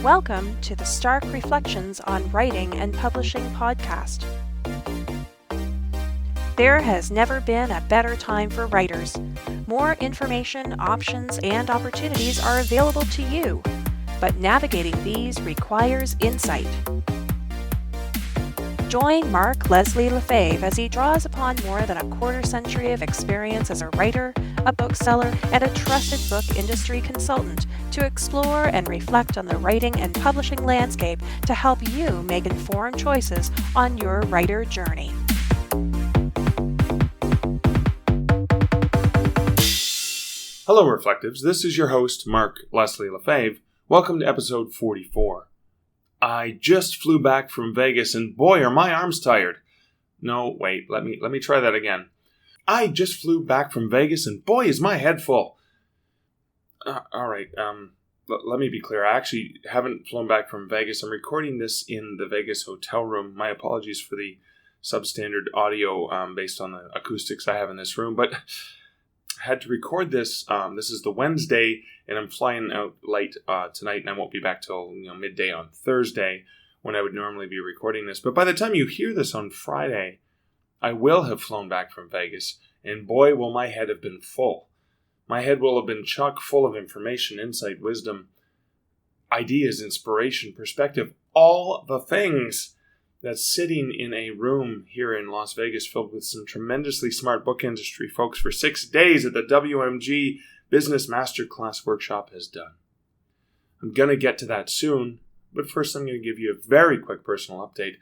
Welcome to the Stark Reflections on Writing and Publishing podcast. There has never been a better time for writers. More information, options, and opportunities are available to you, but navigating these requires insight. Join Mark Leslie Lefebvre as he draws upon more than a quarter century of experience as a writer, a bookseller, and a trusted book industry consultant to explore and reflect on the writing and publishing landscape to help you make informed choices on your writer journey. Hello, Reflectives. This is your host, Mark Leslie Lefebvre. Welcome to episode 44. I just flew back from Vegas, and boy, are my arms tired. No, wait, let me try that again. I just flew back from Vegas, and boy, is my head full. All right, let me be clear. I actually haven't flown back from Vegas. I'm recording this in the Vegas hotel room. My apologies for the substandard audio based on the acoustics I have in this room, but I had to record this. This is the Wednesday, and I'm flying out late tonight, and I won't be back till midday on Thursday when I would normally be recording this. But by the time you hear this on Friday, I will have flown back from Vegas, and boy, will my head have been full. My head will have been chock full of information, insight, wisdom, ideas, inspiration, perspective, all the things that's sitting in a room here in Las Vegas filled with some tremendously smart book industry folks for 6 days at the WMG Business Master Class workshop has done. I'm going to get to that soon, but first I'm going to give you a very quick personal update.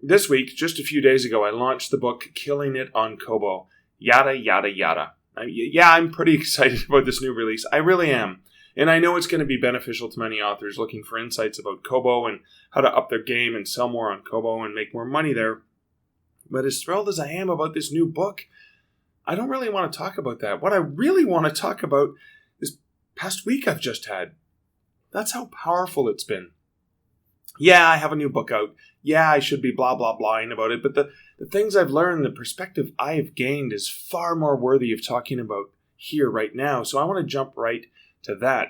This week, just a few days ago, I launched the book Killing It on Kobo. Yada, yada, yada. I'm pretty excited about this new release. I really am. And I know it's going to be beneficial to many authors looking for insights about Kobo and how to up their game and sell more on Kobo and make more money there. But as thrilled as I am about this new book, I don't really want to talk about that. What I really want to talk about is past week I've just had. That's how powerful it's been. Yeah, I have a new book out. Yeah, I should be blah, blah, blahing about it. But the things I've learned, the perspective I have gained is far more worthy of talking about here right now. So I want to jump right to that.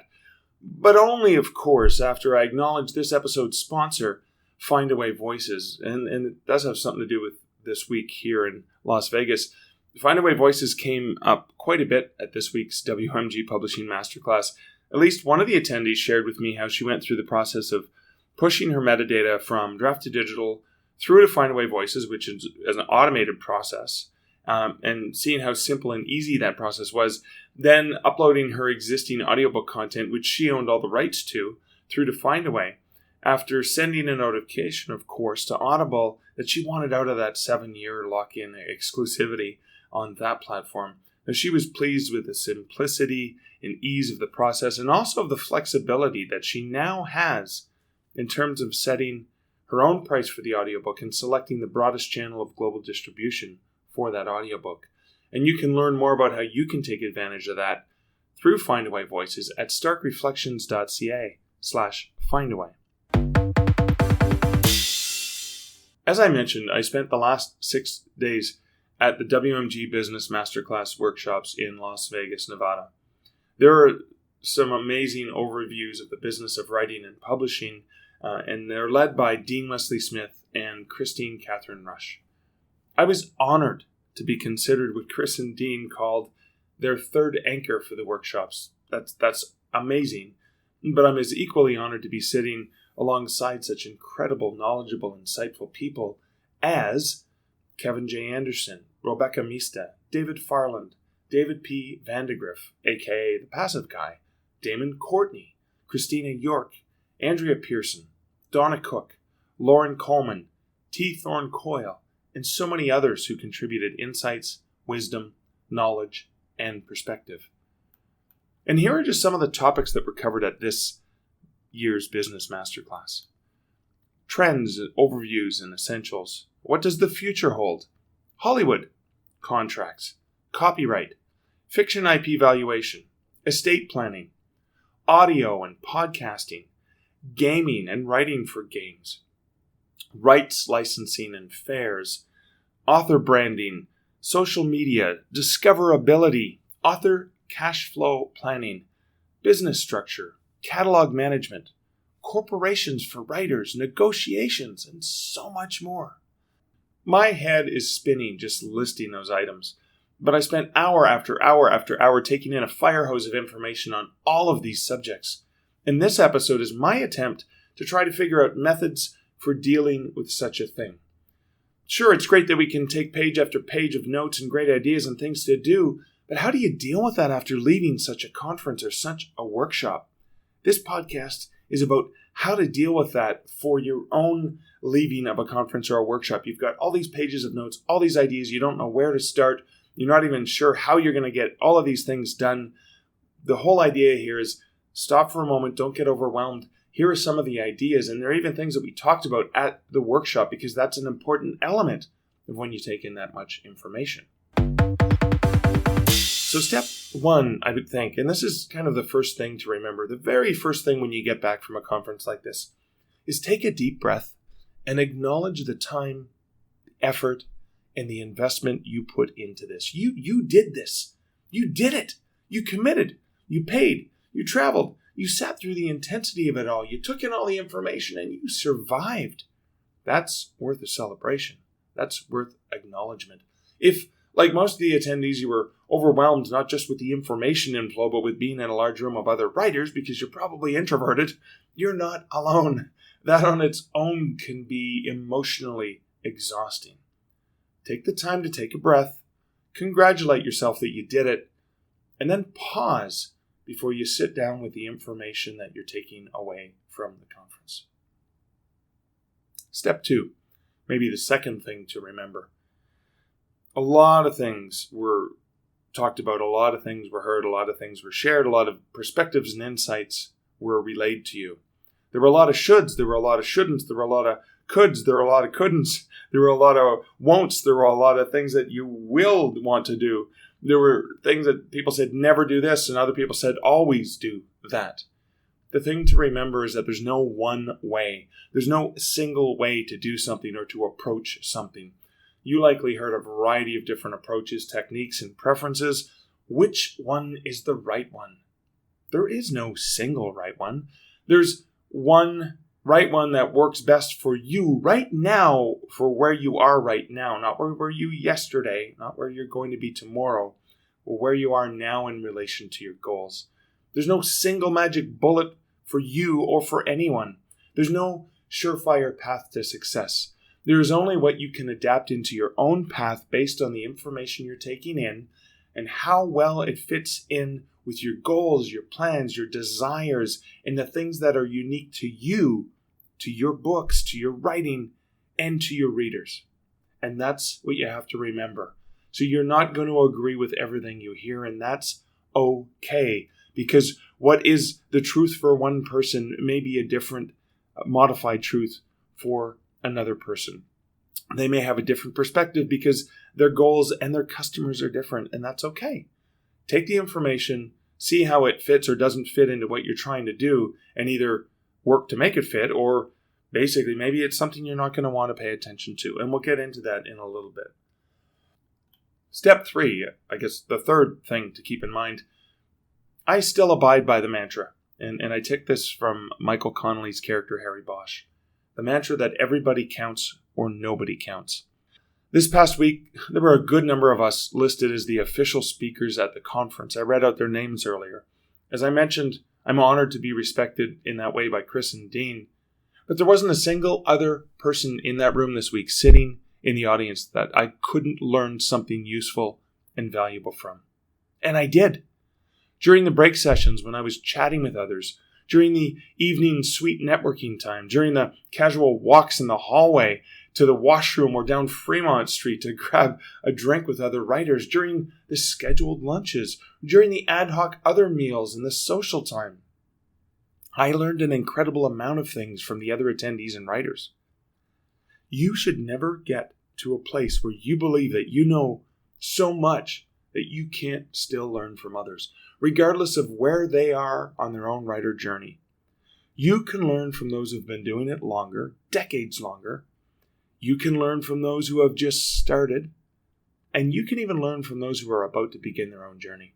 But only, of course, after I acknowledge this episode's sponsor, Findaway Voices. And it does have something to do with this week here in Las Vegas. Findaway Voices came up quite a bit at this week's WMG Publishing Masterclass. At least one of the attendees shared with me how she went through the process of pushing her metadata from draft to digital through to Findaway Voices, which is an automated process, and seeing how simple and easy that process was, then uploading her existing audiobook content, which she owned all the rights to, through to Findaway, after sending a notification, of course, to Audible that she wanted out of that 7-year lock-in exclusivity on that platform. Now, she was pleased with the simplicity and ease of the process, and also of the flexibility that she now has in terms of setting her own price for the audiobook and selecting the broadest channel of global distribution for that audiobook. And you can learn more about how you can take advantage of that through Findaway Voices at starkreflections.ca/findaway. As I mentioned, I spent the last 6 days at the WMG Business Master Class workshops in Las Vegas, Nevada. There are some amazing overviews of the business of writing and publishing, and they're led by Dean Wesley Smith and Christine Catherine Rush. I was honored to be considered what Chris and Dean called their third anchor for the workshops. That's amazing, but I'm as equally honored to be sitting alongside such incredible, knowledgeable, insightful people as Kevin J. Anderson, Rebecca Mista, David Farland, David P. Vandegrift, a.k.a. The Passive Guy, Damon Courtney, Christina York, Andrea Pearson, Donna Cook, Lauren Coleman, T. Thorne Coyle, and so many others who contributed insights, wisdom, knowledge, and perspective. And here are just some of the topics that were covered at this year's Business Masterclass. Trends, overviews, and essentials. What does the future hold? Hollywood, contracts, copyright, fiction IP valuation, estate planning, audio and podcasting, gaming and writing for games, rights licensing and fairs, author branding, social media, discoverability, author cash flow planning, business structure, catalog management, corporations for writers, negotiations, and so much more. My head is spinning just listing those items, but I spent hour after hour after hour taking in a fire hose of information on all of these subjects. And this episode is my attempt to try to figure out methods for dealing with such a thing. Sure, it's great that we can take page after page of notes and great ideas and things to do, but how do you deal with that after leaving such a conference or such a workshop? This podcast is about how to deal with that for your own leaving of a conference or a workshop. You've got all these pages of notes, all these ideas. You don't know where to start. You're not even sure how you're going to get all of these things done. The whole idea here is stop for a moment. Don't get overwhelmed. Here are some of the ideas. And there are even things that we talked about at the workshop because that's an important element of when you take in that much information. So step one, I would think, and this is kind of the first thing to remember, the very first thing when you get back from a conference like this, is take a deep breath and acknowledge the time, effort, and the investment you put into this. You did this. You did it. You committed. You paid. You traveled. You sat through the intensity of it all. You took in all the information and you survived. That's worth a celebration. That's worth acknowledgement. If, like most of the attendees, you were overwhelmed not just with the information inflow, but with being in a large room of other writers because you're probably introverted, you're not alone. That on its own can be emotionally exhausting. Take the time to take a breath, congratulate yourself that you did it, and then pause before you sit down with the information that you're taking away from the conference. Step two, maybe the second thing to remember. A lot of things were talked about, a lot of things were heard, a lot of things were shared, a lot of perspectives and insights were relayed to you. There were a lot of shoulds, there were a lot of shouldn'ts, there were a lot of coulds, there were a lot of couldn'ts, there were a lot of won'ts, there were a lot of things that you will want to do. There were things that people said never do this, and other people said always do that. The thing to remember is that there's no one way. There's no single way to do something or to approach something. You likely heard a variety of different approaches, techniques, and preferences. Which one is the right one? There is no single right one. There's one right one that works best for you right now, for where you are right now, not where were you yesterday, not where you're going to be tomorrow, or where you are now in relation to your goals. There's no single magic bullet for you or for anyone. There's no surefire path to success. There is only what you can adapt into your own path based on the information you're taking in and how well it fits in with your goals, your plans, your desires, and the things that are unique to you, to your books, to your writing, and to your readers. And that's what you have to remember. So you're not going to agree with everything you hear, and that's okay. Because what is the truth for one person may be a different, modified truth for another person. They may have a different perspective because their goals and their customers are different, and that's okay. Take the information, see how it fits or doesn't fit into what you're trying to do, and either work to make it fit, or basically maybe it's something you're not going to want to pay attention to, and we'll get into that in a little bit. Step 3, I guess the third thing to keep in mind, I still abide by the mantra, and I took this from Michael Connelly's character Harry Bosch. The mantra that everybody counts or nobody counts. This past week, there were a good number of us listed as the official speakers at the conference. I read out their names earlier. As I mentioned, I'm honored to be respected in that way by Chris and Dean. But there wasn't a single other person in that room this week sitting in the audience that I couldn't learn something useful and valuable from. And I did. During the break sessions when I was chatting with others, during the evening sweet networking time, during the casual walks in the hallway to the washroom or down Fremont Street to grab a drink with other writers, during the scheduled lunches, during the ad hoc other meals and the social time. I learned an incredible amount of things from the other attendees and writers. You should never get to a place where you believe that you know so much that you can't still learn from others, regardless of where they are on their own writer journey. You can learn from those who've been doing it longer, decades longer. You can learn from those who have just started. And you can even learn from those who are about to begin their own journey.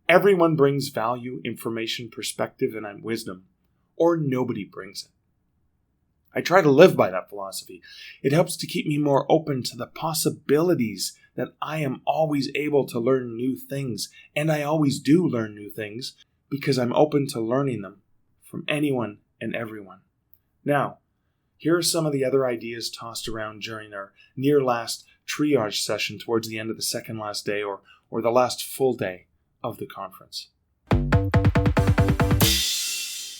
Everyone brings value, information, perspective, and wisdom. or nobody brings it. I try to live by that philosophy. It helps to keep me more open to the possibilities that I am always able to learn new things, and I always do learn new things because I'm open to learning them from anyone and everyone. Now, here are some of the other ideas tossed around during our near last triage session towards the end of the second last day or the last full day of the conference.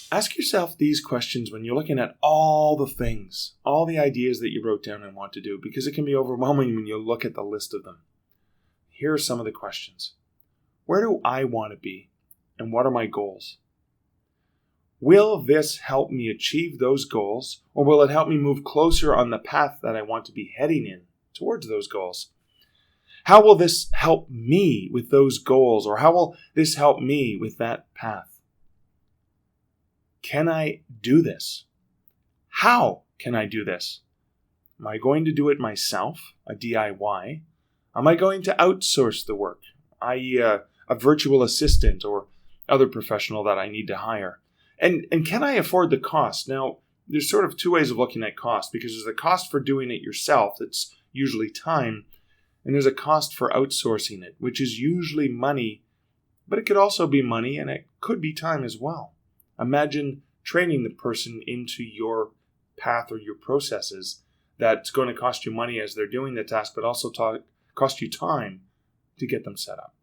Ask yourself these questions when you're looking at all the things, all the ideas that you wrote down and want to do, because it can be overwhelming when you look at the list of them. Here are some of the questions. Where do I want to be, and what are my goals? Will this help me achieve those goals, or will it help me move closer on the path that I want to be heading in towards those goals? How will this help me with those goals, or how will this help me with that path? Can I do this? How can I do this? Am I going to do it myself, a DIY? Am I going to outsource the work, i.e. a virtual assistant or other professional that I need to hire? And can I afford the cost? Now, there's sort of two ways of looking at cost, because there's a cost for doing it yourself, that's usually time, and there's a cost for outsourcing it, which is usually money, but it could also be money and it could be time as well. Imagine training the person into your path or your processes that's going to cost you money as they're doing the task, but also cost you time to get them set up.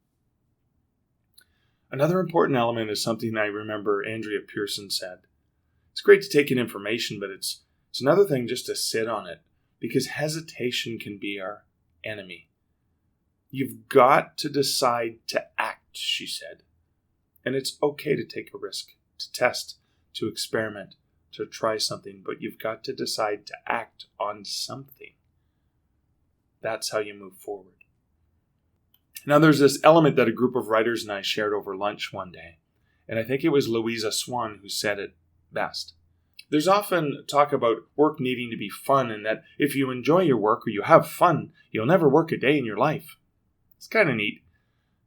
Another important element is something I remember Andrea Pearson said. It's great to take in information, but it's another thing just to sit on it, because hesitation can be our enemy. You've got to decide to act, she said. And it's okay to take a risk, to test, to experiment, to try something, but you've got to decide to act on something. That's how you move forward. Now, there's this element that a group of writers and I shared over lunch one day, and I think it was Louisa Swan who said it best. There's often talk about work needing to be fun, and that if you enjoy your work or you have fun, you'll never work a day in your life. It's kind of neat.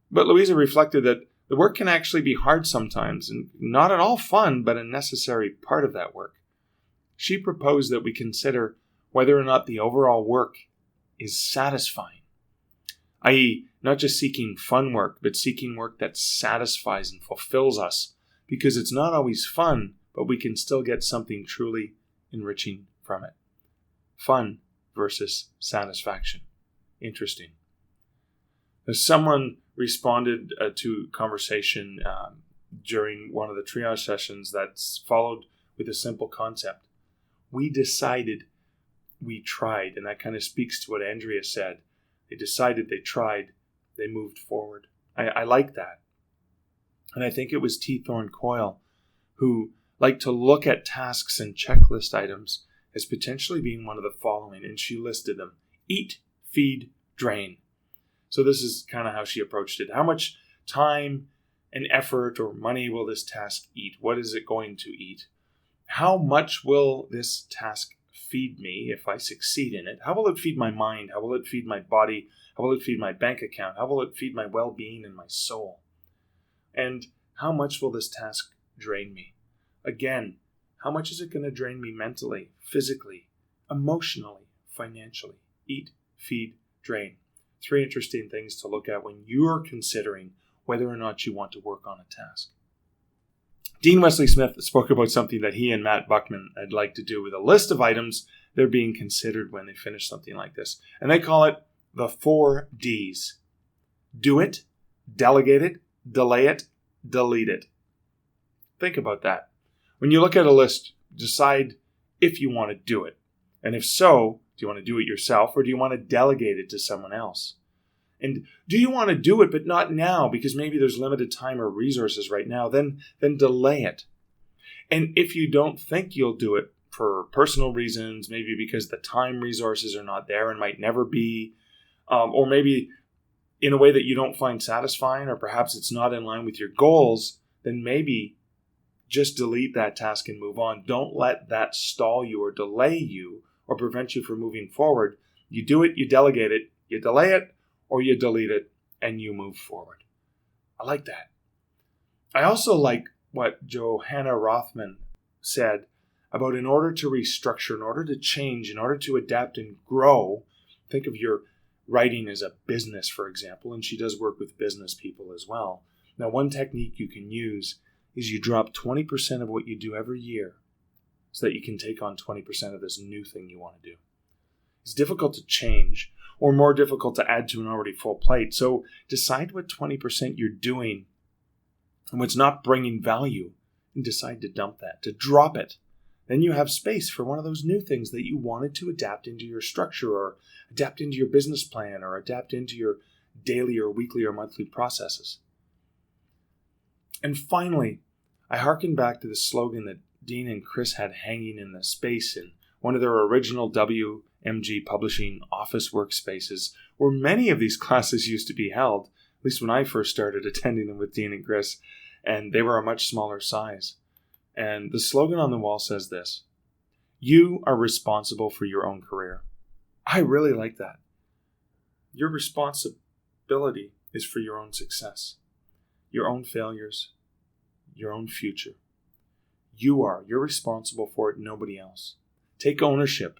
But Louisa reflected that the work can actually be hard sometimes, and not at all fun, but a necessary part of that work. She proposed that we consider whether or not the overall work is satisfying, i.e., not just seeking fun work, but seeking work that satisfies and fulfills us, because it's not always fun, but we can still get something truly enriching from it. Fun versus satisfaction. Interesting. As someone responded to conversation during one of the triage sessions that's followed with a simple concept. We decided, we tried, and that kind of speaks to what Andrea said. They decided, they tried, they moved forward. I like that. And I think it was T. Thorne Coyle who liked to look at tasks and checklist items as potentially being one of the following, and she listed them. Eat, feed, drain. So this is kind of how she approached it. How much time and effort or money will this task eat? What is it going to eat? How much will this task feed me if I succeed in it? How will it feed my mind? How will it feed my body? How will it feed my bank account? How will it feed my well-being and my soul? And how much will this task drain me? Again, how much is it going to drain me mentally, physically, emotionally, financially? Eat, feed, drain. 3 interesting things to look at when you're considering whether or not you want to work on a task. Dean Wesley Smith spoke about something that he and Matt Buckman had liked to do with a list of items they're being considered when they finish something like this. And they call it the 4 Ds. Do it, delegate it, delay it, delete it. Think about that. When you look at a list, decide if you want to do it. And if so, do you want to do it yourself, or do you want to delegate it to someone else? And do you want to do it, but not now, because maybe there's limited time or resources right now? Then delay it. And if you don't think you'll do it for personal reasons, maybe because the time resources are not there and might never be, or maybe in a way that you don't find satisfying, or perhaps it's not in line with your goals, then maybe just delete that task and move on. Don't let that stall you or delay you or prevent you from moving forward. You do it, you delegate it, you delay it, or you delete it, and you move forward. I like that. I also like what Johanna Rothman said about in order to restructure, in order to change, in order to adapt and grow, think of your writing as a business, for example, and she does work with business people as well. Now, one technique you can use is you drop 20% of what you do every year so that you can take on 20% of this new thing you want to do. It's difficult to change or more difficult to add to an already full plate. So decide what 20% you're doing and what's not bringing value and decide to dump that, to drop it. Then you have space for one of those new things that you wanted to adapt into your structure or adapt into your business plan or adapt into your daily or weekly or monthly processes. And finally, I hearken back to the slogan that Dean and Chris had hanging in the space in one of their original WMG publishing office workspaces where many of these classes used to be held, at least when I first started attending them with Dean and Chris, and they were a much smaller size. And the slogan on the wall says this: you are responsible for your own career. I really like that. Your responsibility is for your own success, your own failures, your own future. You're responsible for it, nobody else. Take ownership.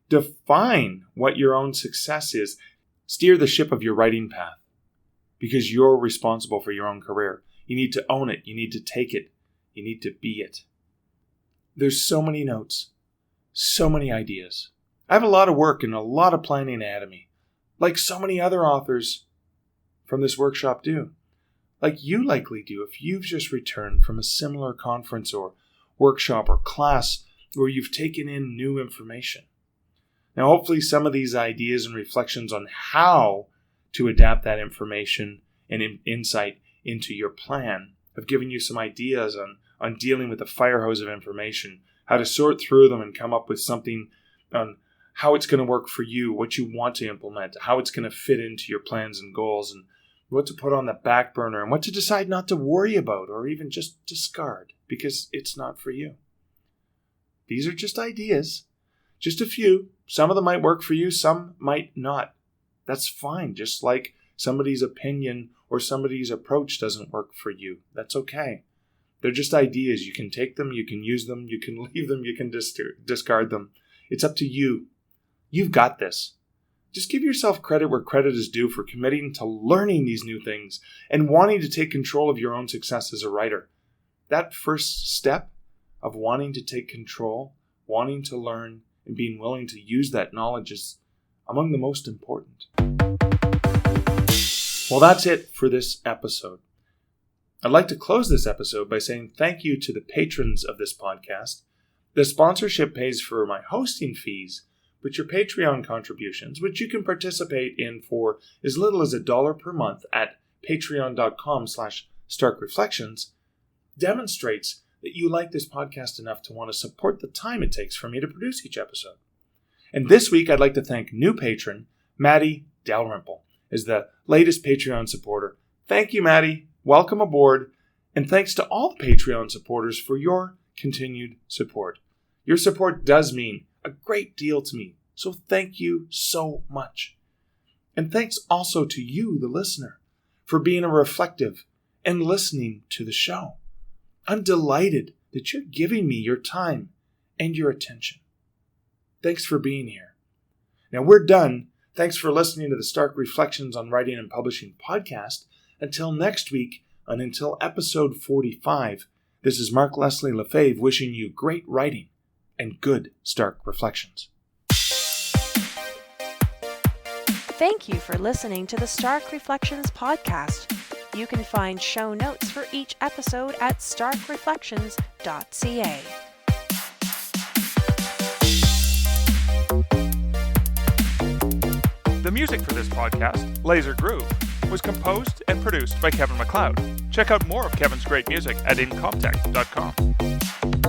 Define what your own success is. Steer the ship of your writing path because you're responsible for your own career. You need to own it. You need to take it. You need to be it. There's so many notes, so many ideas. I have a lot of work and a lot of planning ahead of me, like so many other authors from this workshop do, like you likely do if you've just returned from a similar conference or workshop or class where you've taken in new information. Now, hopefully some of these ideas and reflections on how to adapt that information and insight into your plan have given you some ideas on dealing with the firehose of information, how to sort through them and come up with something on how it's going to work for you, what you want to implement, how it's going to fit into your plans and goals, and what to put on the back burner and what to decide not to worry about or even just discard because it's not for you. These are just ideas, just a few. Some of them might work for you, some might not. That's fine, just like somebody's opinion or somebody's approach doesn't work for you. That's okay. They're just ideas. You can take them, you can use them, you can leave them, you can discard them. It's up to you. You've got this. Just give yourself credit where credit is due for committing to learning these new things and wanting to take control of your own success as a writer. That first step of wanting to take control, wanting to learn, and being willing to use that knowledge is among the most important. Well, that's it for this episode. I'd like to close this episode by saying thank you to the patrons of this podcast. The sponsorship pays for my hosting fees, but your Patreon contributions, which you can participate in for as little as $1 per month at patreon.com/starkreflections, demonstrates that you like this podcast enough to want to support the time it takes for me to produce each episode. And this week, I'd like to thank new patron, Maddie Dalrymple, as the latest Patreon supporter. Thank you, Maddie. Welcome aboard. And thanks to all the Patreon supporters for your continued support. Your support does mean a great deal to me, so thank you so much. And thanks also to you, the listener, for being reflective and listening to the show. I'm delighted that you're giving me your time and your attention. Thanks for being here. Now we're done. Thanks for listening to the Stark Reflections on Writing and Publishing podcast. Until next week, and until episode 45, this is Mark Leslie Lefebvre wishing you great writing and good Stark Reflections. Thank you for listening to the Stark Reflections podcast. You can find show notes for each episode at starkreflections.ca. The music for this podcast, Laser Groove, was composed and produced by Kevin MacLeod. Check out more of Kevin's great music at incomptech.com.